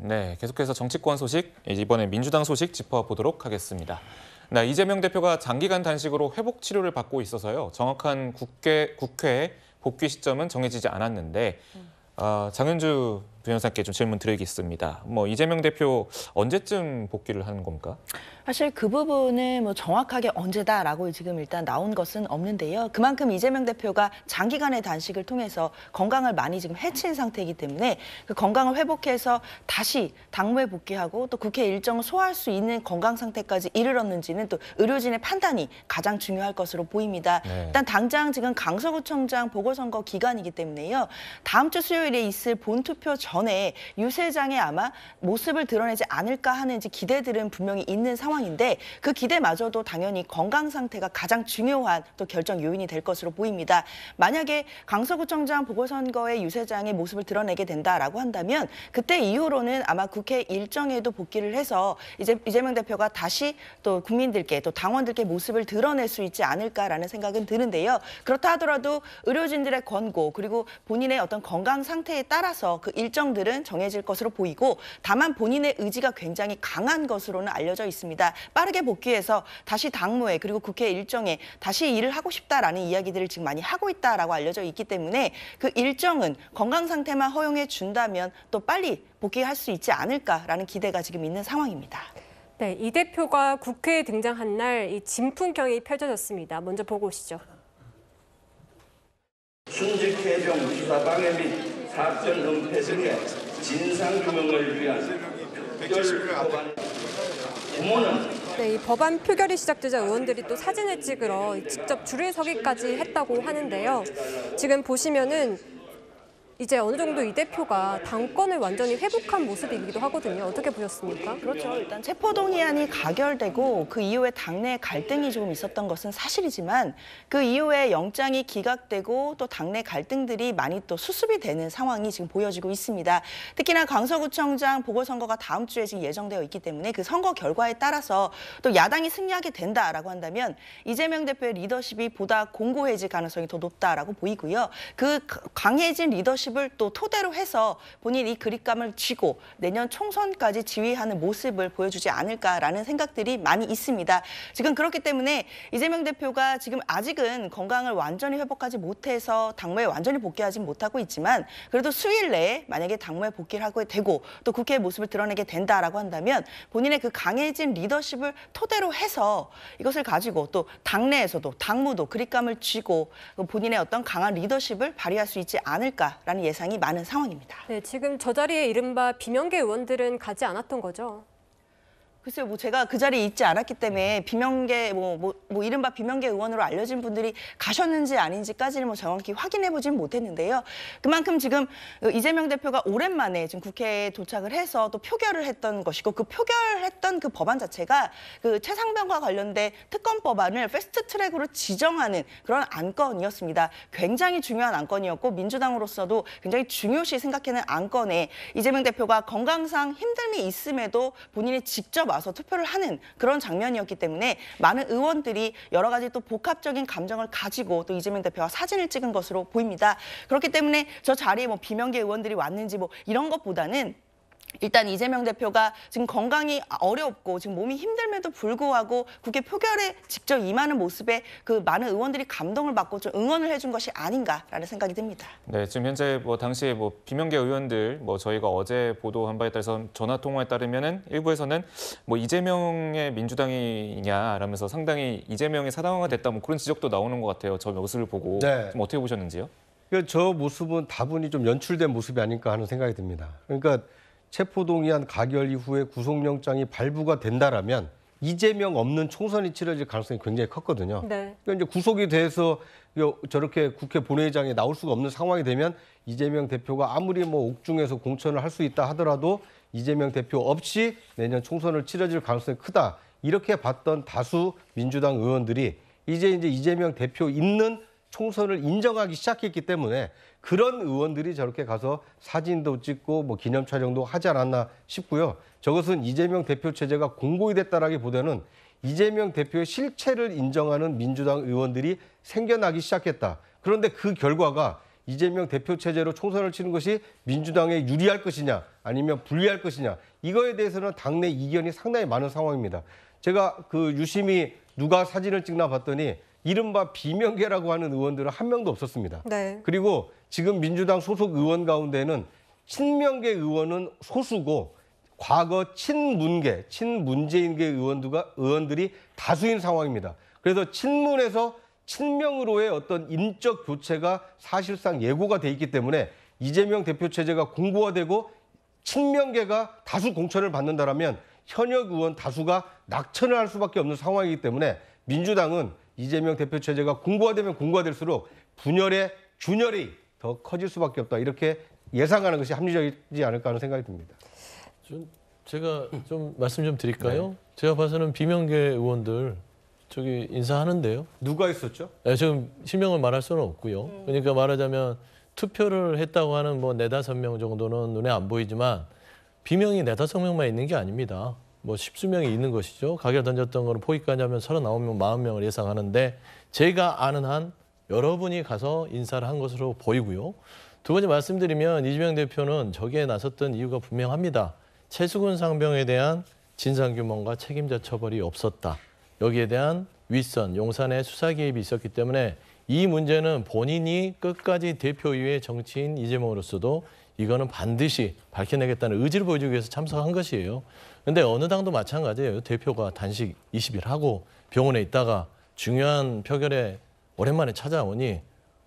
네, 계속해서 정치권 소식, 이번에 민주당 소식 짚어보도록 하겠습니다. 네, 이재명 대표가 장기간 단식으로 회복 치료를 받고 있어서요. 정확한 국회 복귀 시점은 정해지지 않았는데 장윤주 변호사께 좀 질문 드리겠습니다. 이재명 대표 언제쯤 복귀를 하는 겁니까? 사실 그 부분은 정확하게 언제다라고 지금 일단 나온 것은 없는데요. 그만큼 이재명 대표가 장기간의 단식을 통해서 건강을 많이 지금 해친 상태이기 때문에 그 건강을 회복해서 다시 당무에 복귀하고 또 국회 일정을 소화할 수 있는 건강 상태까지 이르렀는지는 또 의료진의 판단이 가장 중요할 것으로 보입니다. 네. 일단 당장 지금 강서구청장 보궐선거 기간이기 때문에요. 다음 주 수요일에 있을 본투표 전에 유세장에 아마 모습을 드러내지 않을까 하는 기대들은 분명히 있는 상황인데 그 기대마저도 당연히 건강 상태가 가장 중요한 또 결정 요인이 될 것으로 보입니다. 만약에 강서구청장 보궐선거의 유세장의 모습을 드러내게 된다라고 한다면 그때 이후로는 아마 국회 일정에도 복귀를 해서 이재명 대표가 다시 또 국민들께 또 당원들께 모습을 드러낼 수 있지 않을까라는 생각은 드는데요. 그렇다 하더라도 의료진들의 권고 그리고 본인의 어떤 건강 상태에 따라서 그 일정들은 정해질 것으로 보이고 다만 본인의 의지가 굉장히 강한 것으로는 알려져 있습니다. 빠르게 복귀해서 다시 당무에 그리고 국회 일정에 다시 일을 하고 싶다라는 이야기들을 지금 많이 하고 있다라고 알려져 있기 때문에 그 일정은 건강 상태만 허용해 준다면 또 빨리 복귀할 수 있지 않을까라는 기대가 지금 있는 상황입니다. 네, 이 대표가 국회에 등장한 날 이 진풍경이 펼쳐졌습니다. 먼저 보고 오시죠. 순직 개정 수사방해 및 사건 은폐 등의 진상규명을 위한 특별 법안 네, 이 법안 표결이 시작되자 의원들이 또 사진을 찍으러 직접 줄을 서기까지 했다고 하는데요. 지금 보시면은 이제 어느 정도 이 대표가 당권을 완전히 회복한 모습이기도 하거든요. 어떻게 보셨습니까? 그렇죠. 일단 체포동의안이 가결되고 그 이후에 당내 갈등이 조금 있었던 것은 사실이지만 그 이후에 영장이 기각되고 또 당내 갈등들이 많이 또 수습이 되는 상황이 지금 보여지고 있습니다. 특히나 강서구청장 보궐선거가 다음 주에 지금 예정되어 있기 때문에 그 선거 결과에 따라서 또 야당이 승리하게 된다라고 한다면 이재명 대표의 리더십이 보다 공고해질 가능성이 더 높다라고 보이고요. 그 강해진 리더십 을 또 토대로 해서 본인이 이 그립감을 쥐고 내년 총선까지 지휘하는 모습을 보여주지 않을까라는 생각들이 많이 있습니다. 지금 그렇기 때문에 이재명 대표가 지금 아직은 건강을 완전히 회복하지 못해서 당무에 완전히 복귀하지 못하고 있지만 그래도 수일 내에 만약에 당무에 복귀를 하게 되고 또 국회의 모습을 드러내게 된다라고 한다면 본인의 그 강해진 리더십을 토대로 해서 이것을 가지고 또 당내에서도 당무도 그립감을 쥐고 본인의 어떤 강한 리더십을 발휘할 수 있지 않을까라는 예상이 많은 상황입니다. 네, 지금 저 자리에 이른바 비명계 의원들은 가지 않았던 거죠? 글쎄요, 제가 그 자리에 있지 않았기 때문에 비명계, 이른바 비명계 의원으로 알려진 분들이 가셨는지 아닌지까지는 정확히 확인해보진 못했는데요. 그만큼 지금 이재명 대표가 오랜만에 지금 국회에 도착을 해서 또 표결을 했던 것이고 그 표결했던 그 법안 자체가 그 최상병과 관련된 특검 법안을 패스트 트랙으로 지정하는 그런 안건이었습니다. 굉장히 중요한 안건이었고 민주당으로서도 굉장히 중요시 생각하는 안건에 이재명 대표가 건강상 힘듦이 있음에도 본인이 직접 와서 투표를 하는 그런 장면이었기 때문에 많은 의원들이 여러 가지 또 복합적인 감정을 가지고 또 이재명 대표와 사진을 찍은 것으로 보입니다. 그렇기 때문에 저 자리에 비명계 의원들이 왔는지 이런 것보다는 일단 이재명 대표가 지금 건강이 어렵고 지금 몸이 힘듦에도 불구하고 국회 표결에 직접 임하는 모습에 그 많은 의원들이 감동을 받고 좀 응원을 해준 것이 아닌가라는 생각이 듭니다. 네, 지금 현재 당시에 비명계 의원들 저희가 어제 보도한 바에 따라서 전화 통화에 따르면은 일부에서는 이재명의 민주당이냐라면서 상당히 이재명이 사당화가 됐다 그런 지적도 나오는 것 같아요. 저 모습을 보고 네. 좀 어떻게 보셨는지요? 저 모습은 다분히 좀 연출된 모습이 아닐까 하는 생각이 듭니다. 그러니까 체포동의안 가결 이후에 구속영장이 발부가 된다라면 이재명 없는 총선이 치러질 가능성이 굉장히 컸거든요. 네. 그러니까 이제 구속이 돼서 저렇게 국회 본회의장에 나올 수가 없는 상황이 되면 이재명 대표가 아무리 옥중에서 공천을 할 수 있다 하더라도 이재명 대표 없이 내년 총선을 치러질 가능성이 크다. 이렇게 봤던 다수 민주당 의원들이 이제 이재명 대표 있는 총선을 인정하기 시작했기 때문에 그런 의원들이 저렇게 가서 사진도 찍고 기념 촬영도 하지 않았나 싶고요. 저것은 이재명 대표 체제가 공고히 됐다라기보다는 이재명 대표의 실체를 인정하는 민주당 의원들이 생겨나기 시작했다. 그런데 그 결과가 이재명 대표 체제로 총선을 치는 것이 민주당에 유리할 것이냐 아니면 불리할 것이냐 이거에 대해서는 당내 이견이 상당히 많은 상황입니다. 제가 그 유심히 누가 사진을 찍나 봤더니 이른바 비명계라고 하는 의원들은 한 명도 없었습니다. 네. 그리고 지금 민주당 소속 의원 가운데는 친명계 의원은 소수고 과거 친문계, 친문재인계 의원들이 다수인 상황입니다. 그래서 친문에서 친명으로의 어떤 인적 교체가 사실상 예고가 돼 있기 때문에 이재명 대표 체제가 공고화되고 친명계가 다수 공천을 받는다라면 현역 의원 다수가 낙천을 할 수밖에 없는 상황이기 때문에 민주당은 이재명 대표 체제가 공고화되면 공고화될수록 분열의 균열이 더 커질 수밖에 없다. 이렇게 예상하는 것이 합리적이지 않을까 하는 생각이 듭니다. 제가 좀 말씀 좀 드릴까요? 제가 봐서는 비명계 의원들 저기 인사하는데요. 누가 있었죠? 네, 지금 실명을 말할 수는 없고요. 그러니까 말하자면 투표를 했다고 하는 뭐 4-5명 정도는 눈에 안 보이지만 비명이 4-5명만 있는 게 아닙니다. 뭐 10수명이 있는 것이죠. 가게 던졌던 거는 포기까지 하면 39명, 40명을 예상하는데 제가 아는 한 여러분이 가서 인사를 한 것으로 보이고요. 두 번째 말씀드리면 이재명 대표는 저기에 나섰던 이유가 분명합니다. 최수근 상병에 대한 진상규명과 책임자 처벌이 없었다. 여기에 대한 윗선, 용산의 수사 개입이 있었기 때문에 이 문제는 본인이 끝까지 대표이후의 정치인 이재명으로서도 이거는 반드시 밝혀내겠다는 의지를 보여주기 위해서 참석한 것이에요. 그런데 어느 당도 마찬가지예요. 대표가 단식 20일 하고 병원에 있다가 중요한 표결에 오랜만에 찾아오니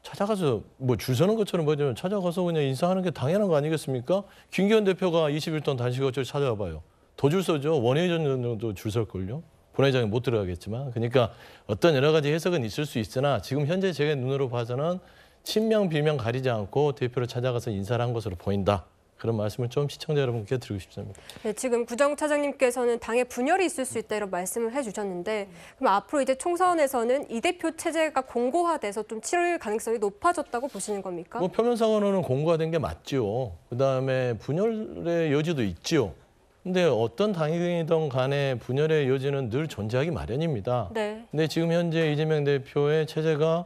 찾아가서 뭐 줄 서는 것처럼 보여주면 찾아가서 그냥 인사하는 게 당연한 거 아니겠습니까? 김기현 대표가 20일 동안 단식을 찾아와 봐요. 더 줄 서죠. 원회의전 정도 줄 설걸요. 본회의장에 못 들어가겠지만. 그러니까 어떤 여러 가지 해석은 있을 수 있으나 지금 현재 제 눈으로 봐서는 친명 비명 가리지 않고 대표를 찾아가서 인사를 한 것으로 보인다. 그런 말씀을 좀 시청자 여러분께 드리고 싶습니다. 네, 지금 부정차장님께서는 당에 분열이 있을 수 있다 이런 말씀을 해주셨는데 그럼 앞으로 이제 총선에서는 이 대표 체제가 공고화돼서 좀 치를 가능성이 높아졌다고 보시는 겁니까? 뭐 표면상으로는 공고화된 게 맞죠. 그다음에 분열의 여지도 있죠. 근데 어떤 당이든 간에 분열의 여지는 늘 존재하기 마련입니다. 네. 근데 지금 현재 이재명 대표의 체제가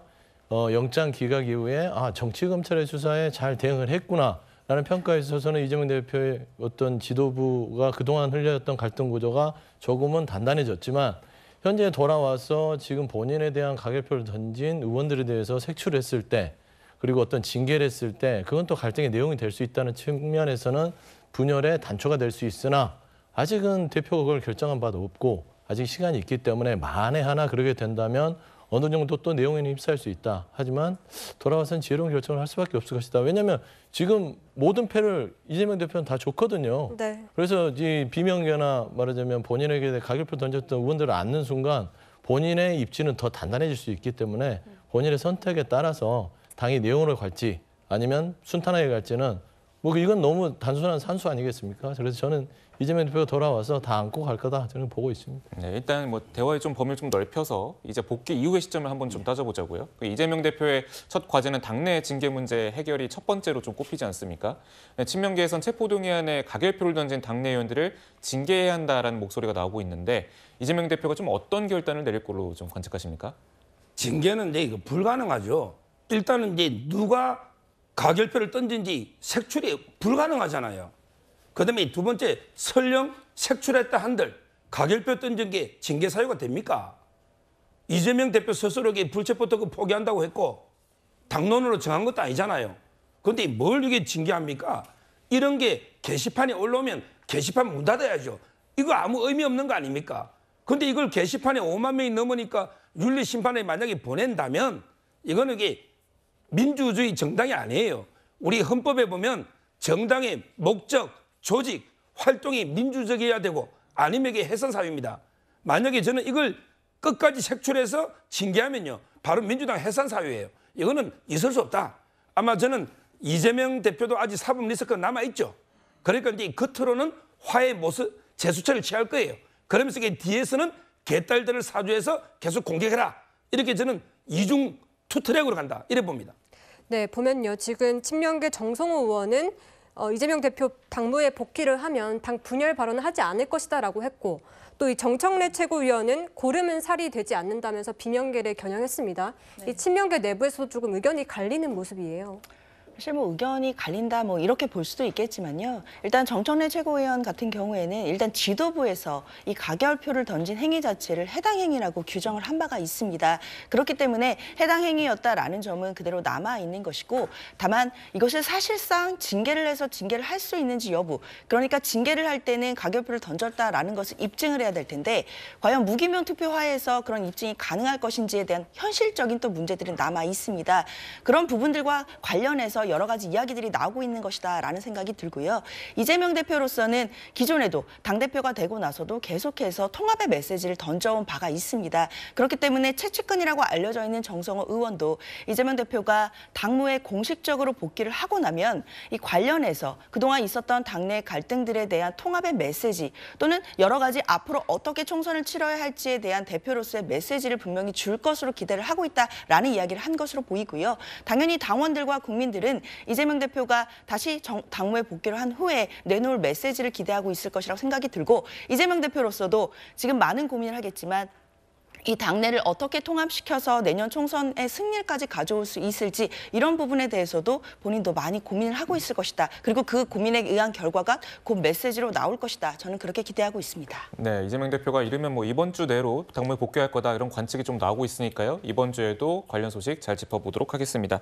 영장 기각 이후에 정치검찰의 수사에 잘 대응을 했구나라는 평가에 있어서는 이재명 대표의 어떤 지도부가 그동안 흘려졌던 갈등 구조가 조금은 단단해졌지만 현재 돌아와서 지금 본인에 대한 가결표를 던진 의원들에 대해서 색출했을 때 그리고 어떤 징계를 했을 때 그건 또 갈등의 내용이 될 수 있다는 측면에서는 분열의 단초가 될 수 있으나 아직은 대표가 그걸 결정한 바도 없고 아직 시간이 있기 때문에 만에 하나 그러게 된다면 어느 정도 또 내용에 휩싸일 수 있다. 하지만 돌아와서는 지혜로운 결정을 할 수밖에 없을 것이다. 왜냐하면 지금 모든 패를 이재명 대표는 다 줬거든요. 네. 그래서 이 비명계나 말하자면 본인에게 가결표 던졌던 의원들을 안는 순간 본인의 입지는 더 단단해질 수 있기 때문에 본인의 선택에 따라서 당이 내용으로 갈지 아니면 순탄하게 갈지는 뭐 이건 너무 단순한 산수 아니겠습니까? 그래서 저는 이재명 대표가 돌아와서 다 안고 갈 거다 저는 보고 있습니다. 네, 일단 뭐 대화의 좀 범위를 좀 넓혀서 이제 복귀 이후의 시점을 한번 좀 따져보자고요. 이재명 대표의 첫 과제는 당내 징계 문제 해결이 첫 번째로 좀 꼽히지 않습니까? 네, 친명계에선 체포동의안에 가결표를 던진 당내 의원들을 징계해야 한다라는 목소리가 나오고 있는데 이재명 대표가 좀 어떤 결단을 내릴 걸로 좀 관측하십니까? 징계는 이제 이거 불가능하죠. 일단은 이제 누가 가결표를 던진지 색출이 불가능하잖아요. 그다음에 두 번째 설령 색출했다 한들 가결표 던진 게 징계 사유가 됩니까? 이재명 대표 스스로 불체포 특권 포기한다고 했고 당론으로 정한 것도 아니잖아요. 그런데 뭘 이게 징계합니까? 이런 게 게시판에 올라오면 게시판 문 닫아야죠. 이거 아무 의미 없는 거 아닙니까? 그런데 이걸 게시판에 5만 명이 넘으니까 윤리심판에 만약에 보낸다면 이거는 이게 민주주의 정당이 아니에요. 우리 헌법에 보면 정당의 목적, 조직, 활동이 민주적이어야 되고 아니면 이게 해산사유입니다. 만약에 저는 이걸 끝까지 색출해서 징계하면요. 바로 민주당 해산사유예요. 이거는 있을 수 없다. 아마 저는 이재명 대표도 아직 사법 리스크가 남아있죠. 그러니까 이제 겉으로는 화해 모습, 재수처를 취할 거예요. 그러면서 이게 뒤에서는 개딸들을 사주해서 계속 공격해라. 이렇게 저는 이중 투트랙으로 간다. 이래 봅니다. 네, 보면요. 지금 친명계 정성호 의원은 이재명 대표 당무에 복귀를 하면 당 분열 발언을 하지 않을 것이다라고 했고 또 이 정청래 최고위원은 고르면 살이 되지 않는다면서 비명계를 겨냥했습니다. 이 친명계 내부에서도 조금 의견이 갈리는 모습이에요. 사실 뭐 의견이 갈린다 뭐 이렇게 볼 수도 있겠지만요. 일단 정청래 최고위원 같은 경우에는 일단 지도부에서 이 가결표를 던진 행위 자체를 해당 행위라고 규정을 한 바가 있습니다. 그렇기 때문에 해당 행위였다라는 점은 그대로 남아 있는 것이고 다만 이것을 사실상 징계를 해서 징계를 할 수 있는지 여부 그러니까 징계를 할 때는 가결표를 던졌다라는 것을 입증을 해야 될 텐데 과연 무기명 투표화에서 그런 입증이 가능할 것인지에 대한 현실적인 또 문제들은 남아 있습니다. 그런 부분들과 관련해서 여러 가지 이야기들이 나오고 있는 것이다라는 생각이 들고요. 이재명 대표로서는 기존에도 당대표가 되고 나서도 계속해서 통합의 메시지를 던져온 바가 있습니다. 그렇기 때문에 최측근이라고 알려져 있는 정성호 의원도 이재명 대표가 당무에 공식적으로 복귀를 하고 나면 이 관련해서 그동안 있었던 당내 갈등들에 대한 통합의 메시지 또는 여러 가지 앞으로 어떻게 총선을 치러야 할지에 대한 대표로서의 메시지를 분명히 줄 것으로 기대를 하고 있다라는 이야기를 한 것으로 보이고요. 당연히 당원들과 국민들은 이재명 대표가 다시 당무에 복귀를 한 후에 내놓을 메시지를 기대하고 있을 것이라고 생각이 들고 이재명 대표로서도 지금 많은 고민을 하겠지만 이 당내를 어떻게 통합시켜서 내년 총선의 승리까지 가져올 수 있을지 이런 부분에 대해서도 본인도 많이 고민을 하고 있을 것이다. 그리고 그 고민에 의한 결과가 곧 메시지로 나올 것이다. 저는 그렇게 기대하고 있습니다. 네, 이재명 대표가 이르면 뭐 이번 주 내로 당무에 복귀할 거다 이런 관측이 좀 나오고 있으니까요. 이번 주에도 관련 소식 잘 짚어보도록 하겠습니다.